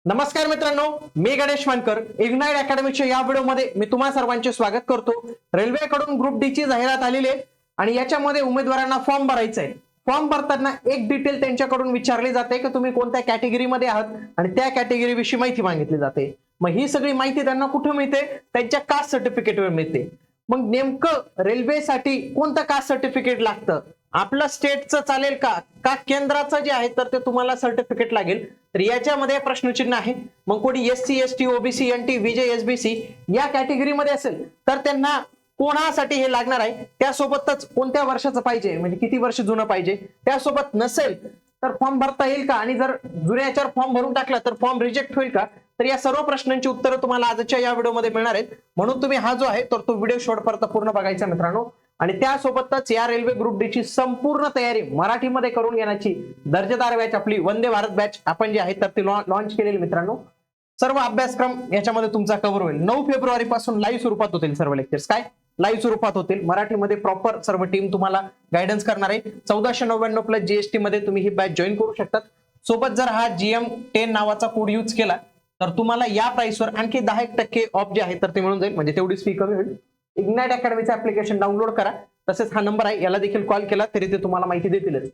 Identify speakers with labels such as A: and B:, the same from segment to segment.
A: नमस्कार मित्रांनो, मी गणेश मानकर. इग्नाइट अकॅडमीच्या या व्हिडिओमध्ये मी तुम्हा सर्वांचे स्वागत करतो. रेल्वेकडून ग्रुप डी ची जाहिरात आलेली आहे आणि याच्यामध्ये उमेदवारांना फॉर्म भरायचा आहे. फॉर्म भरताना एक डिटेल त्यांच्याकडून विचारली जाते की तुम्ही कोणत्या कॅटेगरीमध्ये आहात आणि त्या कॅटेगरी विषयी माहिती मागितली जाते. मग ही सगळी माहिती त्यांना कुठे मिळते? त्यांच्या कास्ट सर्टिफिकेटवर मिळते. मग नेमकं रेल्वेसाठी कोणतं कास्ट सर्टिफिकेट लागतं? आपलं स्टेटचं चालेल का का केंद्राचं जे आहे तर ते तुम्हाला सर्टिफिकेट लागेल? तर याच्यामध्ये प्रश्नचिन्ह आहे. मग कोणी SC ST OBC NT VJ SBC या कॅटेगरीमध्ये असेल तर त्यांना कोणासाठी हे लागणार आहे, त्यासोबतच कोणत्या वर्षाचं पाहिजे म्हणजे किती वर्ष जुनं पाहिजे, त्यासोबत नसेल तर फॉर्म भरता येईल का, आणि जर जुन्या याच्यावर फॉर्म भरून टाकला तर फॉर्म रिजेक्ट होईल का? तर या सर्व प्रश्नांची उत्तरं तुम्हाला आजच्या या व्हिडिओमध्ये मिळणार आहेत. म्हणून तुम्ही हा जो आहे तर तो व्हिडिओ शेवटपर्यंत पूर्ण बघायचा मित्रांनो. आणि त्यासोबतच या रेल्वे ग्रुप डी ची संपूर्ण तयारी मराठीमध्ये करून घेण्याची दर्जेदार बॅच आपली वंदे भारत बॅच आपण जी आहे तर ती लॉन्च केलेली मित्रांनो. सर्व अभ्यासक्रम याच्यामध्ये तुमचा कव्हर होईल. 9 फेब्रुवारी पासून लाईव्ह स्वरूपात होतील सर्व लेक्चर्स. काय लाईव्ह स्वरूपात होतील, मराठीमध्ये प्रॉपर सर्व टीम तुम्हाला गायडन्स करणार आहे. 1499 प्लस जीएसटी मध्ये तुम्ही ही बॅच जॉईन करू शकतात. सोबत जर हा GM10 नावाचा कोड यूज केला तर तुम्हाला या प्राइसवर आणखी 10% ऑफ जे आहे तर ते मिळून जाईल, म्हणजे तेवढीच फी कमी होईल. इग्नाइट अकॅडमीचं ऍप्लिकेशन डाउनलोड करा. तसेच हा नंबर आहे, याला देखील कॉल केला तरी ते तुम्हाला माहिती देतीलच.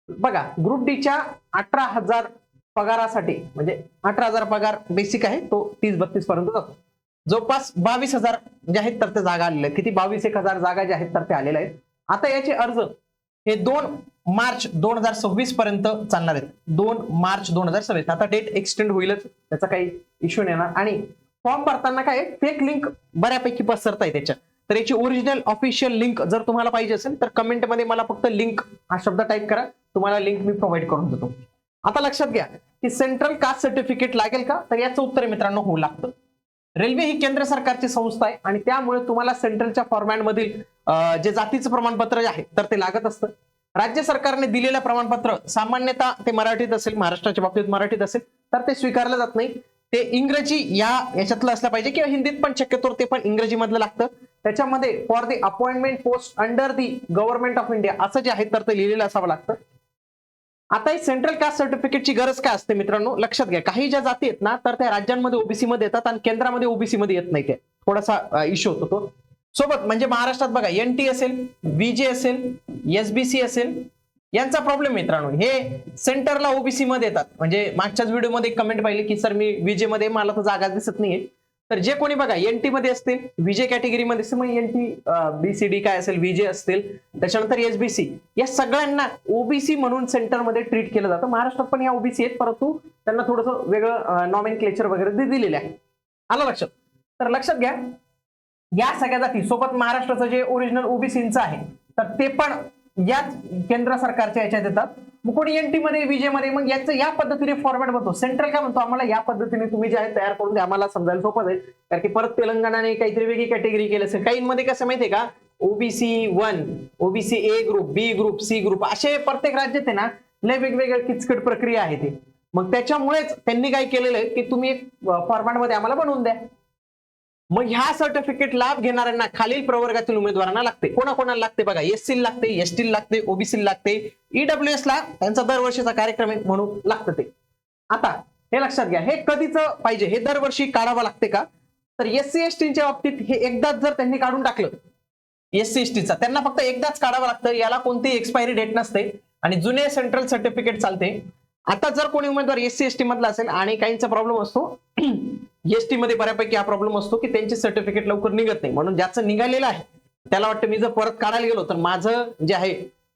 A: बघा, ग्रुप डी च्या 18,000 पगारासाठी म्हणजे 18,000 पगार बेसिक आहे, तो 30-32 पर्यंत जातो. जवळपास 22,000 जे आहेत तर ते जागा आलेल्या आहेत. किती? 22,000 जागा ज्या आहेत तर ते आलेल्या आहेत. आता याचे अर्ज हे 2 मार्च 2026 पर्यंत चालणार आहेत. 2 मार्च 2026. आता डेट एक्सटेंड होईलच, त्याचा काही इश्यू नाही येणार. आणि फॉर्म भरताना काय फेक लिंक बऱ्यापैकी पसरत आहे त्याच्यात. तर याची ओरिजिनल ऑफिशियल लिंक जर तुम्हाला पाहिजे असेल तर कमेंटमध्ये मला फक्त लिंक हा शब्द टाईप करा, तुम्हाला लिंक मी प्रोव्हाइड करून देतो. आता लक्षात घ्या की सेंट्रल कास्ट सर्टिफिकेट लागेल का? तर याचं उत्तर मित्रांनो हो, लागतं. रेल्वे ही केंद्र सरकारची संस्था आहे आणि त्यामुळे तुम्हाला सेंट्रलच्या फॉर्मॅटमधील जे जातीचं प्रमाणपत्र जे आहे तर ते लागत असतं. राज्य सरकारने दिलेलं प्रमाणपत्र सामान्यतः ते मराठीत असेल, महाराष्ट्राच्या बाबतीत मराठीत असेल तर ते स्वीकारलं जात नाही. ते इंग्रजी याच्यातलं असलं पाहिजे किंवा हिंदीत पण शक्यतो ते पण इंग्रजी मधलं लागतं. त्याच्यामध्ये for the appointment post under the government of India असं जे आहे तर ते लिहिलेलं असावं लागतं. आता ही सेंट्रल कास्ट सर्टिफिकेटची गरज काय असते मित्रांनो? लक्षात घ्या, काही ज्या जाती आहेत ना तर त्या राज्यांमध्ये ओबीसी मध्ये येतात आणि केंद्रामध्ये ओबीसी मध्ये येत नाही. ते थोडासा इश्यू होतो तो. सोबत म्हणजे महाराष्ट्रात बघा एनटी असेल, विजे असेल, एसबीसी असेल, यांचा प्रॉब्लेम मित्रांनो, हे सेंटरला ओबीसी मध्ये येतात. म्हणजे मागच्याच व्हिडिओमध्ये कमेंट पाहिली की सर मी विजे मध्ये मला तर जागा दिसत नाहीये. तर जे कोणी बघा एनटी मध्ये असतील, विजे कॅटेगरीमध्ये असतील, मग एनटी बीसीडी काय असेल, विजे असतील, त्याच्यानंतर एसबीसी, या सगळ्यांना ओबीसी म्हणून सेंटरमध्ये ट्रीट केलं जातं. महाराष्ट्रात पण या ओबीसी आहेत, परंतु त्यांना थोडंसं वेगळं नॉमेनक्लेचर वगैरे दिलेले आहे. आलं लक्षात? तर लक्षात घ्या, या सगळ्या जाती सोबत महाराष्ट्राचं जे ओरिजिनल ओबीसीचं आहे तर ते पण याच केंद्र सरकारच्या याच्यात येतात. मग कोणी एनटी मध्ये विजे मध्ये, मग याचं या पद्धतीने फॉर्मॅट बनतो. सेंट्रल काय म्हणतो, आम्हाला या पद्धतीने तुम्ही जे आहे तयार करून द्या, आम्हाला समजायला सोपं जाईल. कारण की परत तेलंगणाने काहीतरी वेगळी कॅटेगरी केली असेल. काहींमध्ये कसं माहितीये का, OBC 1, OBC A group, B group, C group, असे प्रत्येक राज्यात आहे ना लय वेगवेगळ्या किचकट प्रक्रिया आहे ते. मग त्याच्यामुळेच त्यांनी काय केलेलं आहे की तुम्ही एक फॉर्मॅटमध्ये आम्हाला बनवून द्या. मग ह्या सर्टिफिकेट लाभ घेणाऱ्यांना खालील प्रवर्गातील उमेदवारांना लागते. कोणाकोणाला लागते बघा, एससी लागते, एसटी लागते, ओबीसी लागते, ईडब्ल्यूएस ला त्यांचा दरवर्षीचा कार्यक्रम आहे म्हणून लागतं ते. आता हे लक्षात घ्या, हे कधीच पाहिजे, हे दरवर्षी काढावं लागते का? तर एससी एसटीच्या बाबतीत हे एकदाच जर त्यांनी काढून टाकलं एससी एसटीचा, त्यांना फक्त एकदाच काढावं लागतं. याला कोणतीही एक्सपायरी डेट नसते आणि जुने सेंट्रल सर्टिफिकेट चालते. आता जर कोणी उमेदवार एससी एसटी मधला असेल आणि काहींचा प्रॉब्लेम असतो एसटी मध्ये बऱ्यापैकी हा प्रॉब्लेम असतो की त्यांचे सर्टिफिकेट लवकर निघत नाही, म्हणून ज्याचं निघालेलं आहे त्याला वाटतं मी जर परत काढायला गेलो तर माझं जे आहे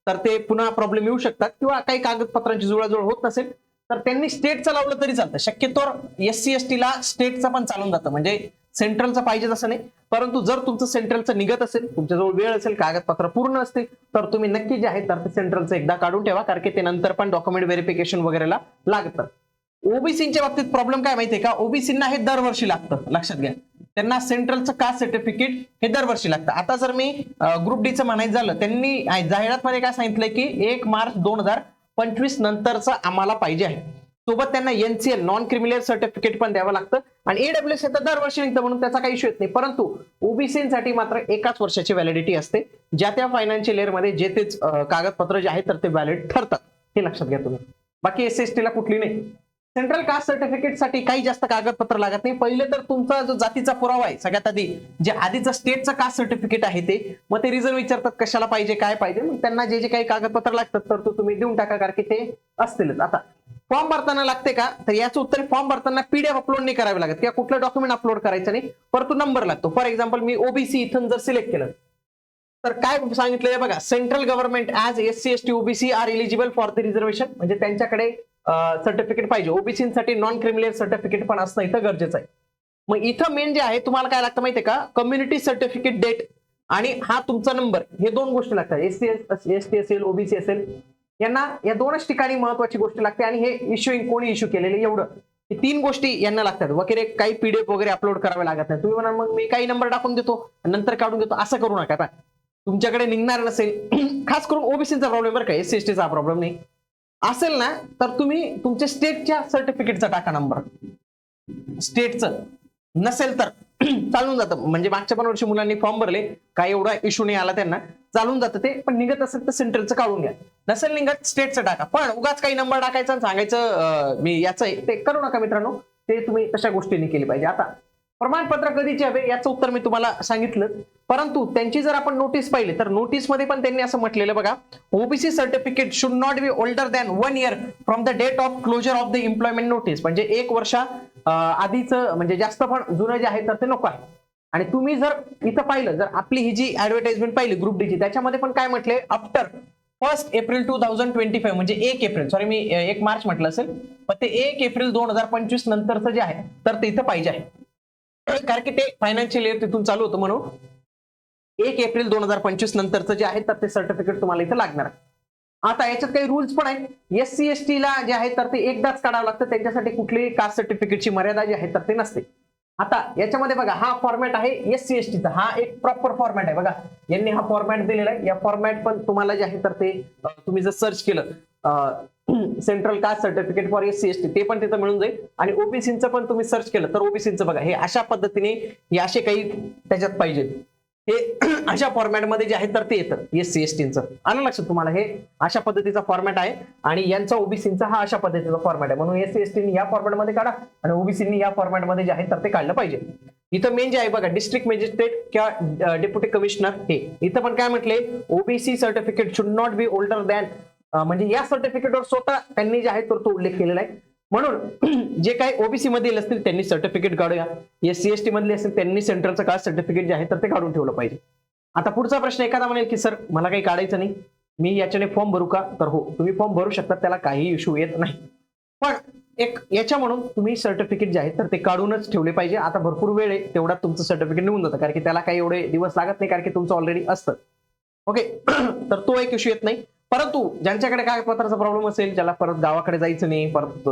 A: तर ते पुन्हा प्रॉब्लेम येऊ शकतात किंवा काही कागदपत्रांची जुळाजुळ होत नसेल तर त्यांनी स्टेटचं लावलं तरी चालतं. शक्यतोवर एससी एसटीला स्टेटचं पण चालून जातं, म्हणजे सेंट्रलचं पाहिजे असं नाही. परंतु जर तुमचं सेंट्रलचं निघत असेल, तुमच्याजवळ वेळ असेल, कागदपत्र पूर्ण असतील तर तुम्ही नक्की जे आहे तर ते सेंट्रलचं एकदा काढून ठेवा, कारण की ते नंतर पण डॉक्युमेंट व्हेरिफिकेशन वगैरेला लागतं. ओबीसीच्या बाबतीत प्रॉब्लेम काय माहितीये का, ओबीसींना हे दरवर्षी लागतं. लक्षात घ्या, त्यांना सेंट्रलचं कास्ट सर्टिफिकेट हे दरवर्षी लागतं. आता जर मी ग्रुप डीचं म्हणायचं झालं, त्यांनी जाहिरातमध्ये काय सांगितलंय की 1 मार्च 2025 नंतरचं आम्हाला पाहिजे आहे. सोबत त्यांना एनसीएल नॉन क्रिमिनल सर्टिफिकेट पण द्यावं लागतं आणि ईडब्ल्यूएस तर दरवर्षी निघतं म्हणून त्याचा काही इश्यू येत नाही. परंतु ओबीसीसाठी मात्र एकाच वर्षाची व्हॅलिडिटी असते. ज्या त्या फायनान्शियल इयर मध्ये जे तेच कागदपत्र जे आहेत तर ते व्हॅलिड ठरतात, हे लक्षात घ्या तुम्ही. बाकी एससी एसटीला कुठली नाही. सेंट्रल कास्ट सर्टिफिकेटसाठी काही जास्त कागदपत्र लागत नाही. पहिले तर तुमचा जो जातीचा पुरावा आहे सगळ्यात आधी, जे आधीचं स्टेटचं कास्ट सर्टिफिकेट आहे ते, मग ते रिझन विचारतात कशाला पाहिजे काय पाहिजे, मग त्यांना जे जे काही कागदपत्र लागतात तर तुम्ही देऊन टाका, कारण की ते असतीलच. आता फॉर्म भरताना लागते का, तर याचं उत्तर फॉर्म भरताना पीडीएफ अपलोड नाही करावे लागत किंवा कुठलं डॉक्युमेंट अपलोड करायचं नाही, परंतु नंबर लागतो. फॉर एक्झाम्पल मी ओबीसी इथून जर सिलेक्ट केलं तर काय सांगितलंय बघा, central government as SC ST OBC are eligible for the reservation, म्हणजे त्यांच्याकडे सर्टिफिकेट पाहिजे. ओबीसीसाठी नॉन क्रिमिनल सर्टिफिकेट पण असणं इथं गरजेचं आहे. मग इथं मेन जे आहे तुम्हाला काय लागतं माहितीये का, कम्युनिटी सर्टिफिकेट डेट आणि हा तुमचा नंबर, हे दोन गोष्टी लागतात. एसटी असेल ओबीसी असेल यांना या दोनच ठिकाणी महत्वाची गोष्ट लागते, आणि हे इश्यूइंग कोणी इश्यू केलेले एवढं, ही तीन गोष्टी यांना लागतात. वगैरे काही पीडीएफ वगैरे अपलोड करावे लागत नाही. तुम्ही म्हणाल मग मी काही नंबर टाकून देतो नंतर काढून देतो, असं करू नका. तुमच्याकडे निघणार नसेल, खास करून ओबीसीचा प्रॉब्लेम बरं का, एससी एसटीचा प्रॉब्लेम नाही असेल ना, तर तुम्ही तुमच्या स्टेटच्या सर्टिफिकेटचा टाका नंबर. स्टेटचं नसेल तर चालून जातं. म्हणजे मागच्या पण वर्षी मुलांनी फॉर्म भरले, काही एवढा इश्यू नाही आला त्यांना, चालून जातं ते. पण निघत असेल तर सेंट्रलचं काढून घ्या, नसेल निघत स्टेटचं टाका. पण उगाच काही नंबर टाकायचा आणि सांगायचं मी याचं आहे, ते करू नका मित्रांनो. ते तुम्ही तशा गोष्टींनी केली पाहिजे. आता प्रमाणपत्र कधीचे हवे याचं उत्तर मी तुम्हाला सांगितलं, परंतु त्यांची जर आपण नोटीस पाहिली तर नोटीसमध्ये पण त्यांनी असं म्हटलेलं बघा, OBC certificate should not be older than 1 year from the date of closure of the employment notice, म्हणजे 1 वर्ष आधीचं, म्हणजे जास्त पण जुनं जे आहे तर ते नको आहे. आणि तुम्ही जर इथं पाहिलं, जर आपली ही जी ऍडव्हर्टाइजमेंट पाहिली ग्रुप डीची, त्याच्यामध्ये पण काय म्हटले, आफ्टर 1 April 2025, म्हणजे 1 एप्रिल, सॉरी मी 1 मार्च म्हटलं असेल, पण ते 1 एप्रिल 2025 नंतरचं जे आहे तर ते इथं पाहिजे आहे, कारण की ते फायनान्शियल इयर तिथून चालू होतं. म्हणून 1 एप्रिल 2025 नंतरचं जे आहे तर ते सर्टिफिकेट तुम्हाला इथं लागणार आहे. आता याच्यात काही रूल्स पण आहेत. एससी एसटी ला जे आहे तर ते एकदाच काढावं लागतं, त्यांच्यासाठी कुठलीही कास्ट सर्टिफिकेटची मर्यादा जी आहे तर ते नसते. आता याच्यामध्ये बघा, हा फॉर्मॅट आहे एससी एसटीचा, हा एक प्रॉपर फॉर्मॅट आहे बघा, यांनी हा फॉर्मॅट दिलेला आहे. या फॉर्मॅट पण तुम्हाला जे आहे तर ते तुम्ही जर सर्च केलं central caste certificate for SC ST, ते पण तिथं मिळून जाईल. आणि ओबीसीचं पण तुम्ही सर्च केलं तर ओबीसीचं बघा, हे अशा पद्धतीने हे असे काही त्याच्यात पाहिजे, हे अशा फॉर्मॅटमध्ये जे आहे तर ते येतं एससी एसटीचं. आलं लक्षात तुम्हाला, हे अशा पद्धतीचा फॉर्मॅट आहे आणि यांचा ओबीसीचा हा अशा पद्धतीचा फॉर्मॅट आहे. म्हणून एससी एसटीनी या फॉर्मॅटमध्ये काढा आणि ओबीसीनी या फॉर्मॅटमध्ये जे आहे तर ते काढलं पाहिजे. इथं मेन जे आहे बघा, डिस्ट्रिक्ट मॅजिस्ट्रेट किंवा डेप्युटी कमिशनर, हे इथं पण काय म्हटले, OBC certificate should not be older than, म्हणजे या सर्टिफिकेटवर स्वतः त्यांनी जे आहे तो उल्लेख केलेला आहे. म्हणून जे काही ओबीसी मधील असतील त्यांनी सर्टिफिकेट काढूया, एससी एसटी मधले असतील त्यांनी सेंट्रलचं कास्ट सर्टिफिकेट जे आहे तर ते काढून ठेवलं पाहिजे. आता पुढचा प्रश्न एखादा म्हणेल की सर मला काही काढायचं नाही, मी याच्याने फॉर्म भरू का, तर हो तुम्ही फॉर्म भरू शकता, त्याला काही इश्यू येत नाही. पण एक याच्या म्हणून तुम्ही सर्टिफिकेट जे आहे तर ते काढूनच ठेवले पाहिजे. आता भरपूर वेळ आहे, तेवढा तुमचं सर्टिफिकेट निघून जातं, कारण की त्याला काही एवढे दिवस लागत नाही, कारण की तुमचं ऑलरेडी असतं. ओके तर तो एक इश्यू येत नाही. परंतु ज्यांच्याकडे कागदपत्राचा प्रॉब्लेम असेल, ज्याला परत गावाकडे जायचं नाही, परत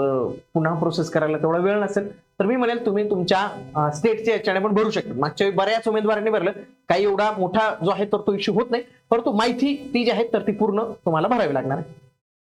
A: पुन्हा प्रोसेस करायला तेवढा वेळ नसेल, तर मी म्हणेल तुम्ही तुमच्या स्टेटच्या याच्याने पण भरू शकता. मागच्या बऱ्याच उमेदवारांनी भरलं, काही एवढा मोठा जो आहे तर तो इश्यू होत नाही, परंतु माहिती ती जी आहे तर ती पूर्ण तुम्हाला भरावी लागणार आहे.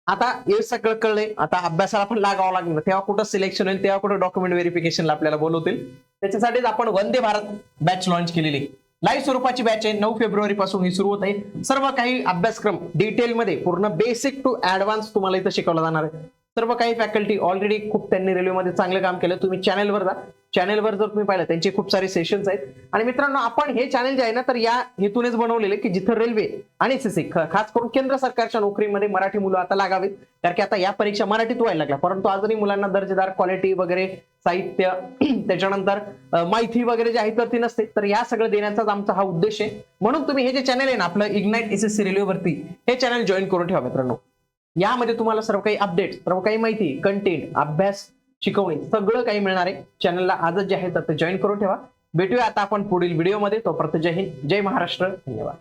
A: आता हे सगळं कळलंय, आता अभ्यासाला पण लागावं लागणार. तेव्हा कुठं सिलेक्शन होईल, तेव्हा कुठं डॉक्युमेंट व्हेरिफिकेशनला आपल्याला बोलवतील. त्याच्यासाठीच आपण वंदे भारत बॅच लॉन्च केलेली, लाईव्ह स्वरूपाची बॅच आहे. 9 फेब्रुवारी पासून ही सुरू होत आहे. सर्व काही अभ्यासक्रम डिटेलमध्ये पूर्ण बेसिक टू ऍडव्हान्स तुम्हाला इथं शिकवला जाणार आहे. सर्व काही फॅकल्टी ऑलरेडी खूप त्यांनी रेल्वेमध्ये चांगलं काम केलं. तुम्ही चॅनलवर जा, चॅनलवर जर तुम्ही पाहिलं त्यांचे खूप सारे सेशन्स आहेत. आणि मित्रांनो, आपण हे चॅनल जे आहे ना तर या हेतूनेच बनवलेले की जिथं रेल्वे आणि एसएससी खास करून केंद्र सरकारच्या नोकरीमध्ये मराठी मुलं आता लागावीत, कारण की आता या परीक्षा मराठीत व्हायला लागल्या. परंतु अजूनही मुलांना दर्जेदार क्वालिटी वगैरे साहित्य त्याच्यानंतर माहिती वगैरे जे आहे तर ती नसते, तर या सगळं देण्याचाच आमचा हा उद्देश आहे. म्हणून तुम्ही हे जे चॅनल आहे ना आपलं इग्नाइट एसएससी रेल्वेवरती, हे चॅनल जॉईन करून ठेवा मित्रांनो. यामध्ये तुम्हाला सर्व काही अपडेट, सर्व काही माहिती, कंटेंट, अभ्यास, शिकवणी सगळं काही मिळणार आहे. चॅनलला आजच जे आहे तर ते जॉईन करून ठेवा. भेटूया आता आपण पुढील व्हिडिओमध्ये. तोपर्यंत जय हिंद, जय महाराष्ट्र, धन्यवाद.